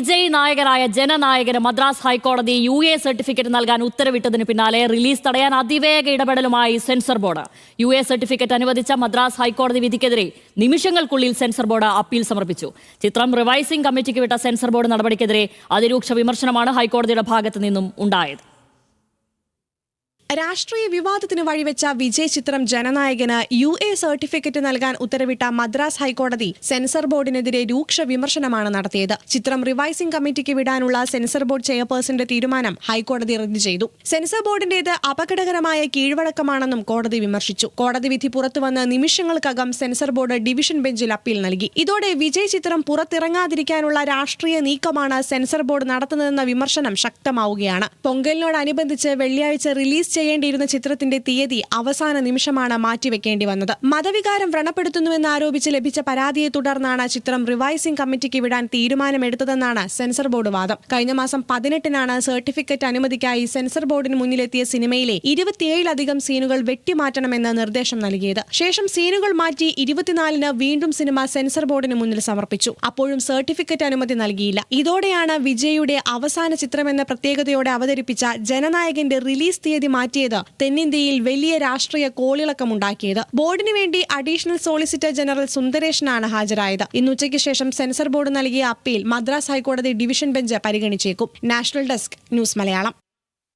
വിജയ് നായകനായ ജനനായകന് മദ്രാസ് ഹൈക്കോടതി UA certificate നൽകാൻ ഉത്തരവിട്ടതിന് പിന്നാലെ റിലീസ് തടയാൻ അതിവേഗ ഇടപെടലുമായി സെൻസർ ബോർഡ്. UA സർട്ടിഫിക്കറ്റ് അനുവദിച്ച മദ്രാസ് ഹൈക്കോടതി വിധിക്കെതിരെ നിമിഷങ്ങൾക്കുള്ളിൽ സെൻസർ ബോർഡ് അപ്പീൽ സമർപ്പിച്ചു. ചിത്രം റിവൈസിംഗ് കമ്മിറ്റിക്ക് വിട്ട സെൻസർ ബോർഡ് നടപടിക്കെതിരെ അതിരൂക്ഷ വിമർശനമാണ് ഹൈക്കോടതിയുടെ ഭാഗത്തു നിന്നും ഉണ്ടായത്. രാഷ്ട്രീയ വിവാദത്തിന് വഴിവെച്ച വിജയ് ചിത്രം ജനനായകന് UA സർട്ടിഫിക്കറ്റ് നൽകാൻ ഉത്തരവിട്ട മദ്രാസ് ഹൈക്കോടതി സെൻസർ ബോർഡിനെതിരെ രൂക്ഷ വിമർശനമാണ് നടത്തിയത്. ചിത്രം റിവൈസിംഗ് കമ്മിറ്റിക്ക് വിടാനുള്ള സെൻസർ ബോർഡ് ചെയർപേഴ്സന്റെ തീരുമാനം ഹൈക്കോടതി റദ്ദു ചെയ്തു. സെൻസർ ബോർഡിന്റേത് അപകടകരമായ കീഴ്വഴക്കമാണെന്നും കോടതി വിമർശിച്ചു. കോടതി വിധി പുറത്തുവന്ന് നിമിഷങ്ങൾക്കകം സെൻസർ ബോർഡ് ഡിവിഷൻ ബെഞ്ചിൽ അപ്പീൽ നൽകി. ഇതോടെ വിജയ് ചിത്രം പുറത്തിറങ്ങാതിരിക്കാനുള്ള രാഷ്ട്രീയ നീക്കമാണ് സെൻസർ ബോർഡ് നടത്തുന്നതെന്ന വിമർശനം ശക്തമാവുകയാണ്. പൊങ്കലിനോടനുബന്ധിച്ച് വെള്ളിയാഴ്ച റിലീസ് ചെയ്യേണ്ടിയിരുന്ന ചിത്രത്തിന്റെ തീയതി അവസാന നിമിഷമാണ് മാറ്റിവെക്കേണ്ടി വന്നത്. മതവികാരം വ്രണപ്പെടുത്തുന്നുവെന്ന് ആരോപിച്ച് ലഭിച്ച പരാതിയെ തുടർന്നാണ് ചിത്രം റിവൈസിംഗ് കമ്മിറ്റിക്ക് വിടാൻ തീരുമാനമെടുത്തതെന്നാണ് സെൻസർ ബോർഡ് വാദം. കഴിഞ്ഞ മാസം 18-നാണ് സർട്ടിഫിക്കറ്റ് അനുമതിക്കായി സെൻസർ ബോർഡിന് മുന്നിലെത്തിയ സിനിമയിലെ 27-ലധികം സീനുകൾ വെട്ടിമാറ്റണമെന്ന് നിർദ്ദേശം നൽകിയത്. ശേഷം സീനുകൾ മാറ്റി 24-ന് വീണ്ടും സിനിമ സെൻസർ ബോർഡിന് മുന്നിൽ സമർപ്പിച്ചു. അപ്പോഴും സർട്ടിഫിക്കറ്റ് അനുമതി നൽകിയില്ല. ഇതോടെയാണ് വിജയുടെ അവസാന ചിത്രമെന്ന പ്രത്യേകതയോടെ അവതരിപ്പിച്ച ജനനായകന്റെ റിലീസ് തീയതി മാറ്റിയത് തെന്നിന്ത്യയിൽ വലിയ രാഷ്ട്രീയ കോളിളക്കമുണ്ടാക്കിയത്. ബോർഡിന് വേണ്ടി അഡീഷണൽ സോളിസിറ്റർ ജനറൽ സുന്ദരേഷനാണ് ഹാജരായത്. ഇന്ന് ഉച്ചയ്ക്ക് ശേഷം സെൻസർ ബോർഡ് നൽകിയ അപ്പീൽ മദ്രാസ് ഹൈക്കോടതി ഡിവിഷൻ ബെഞ്ച് പരിഗണിച്ചേക്കും. National desk, news Malayalam.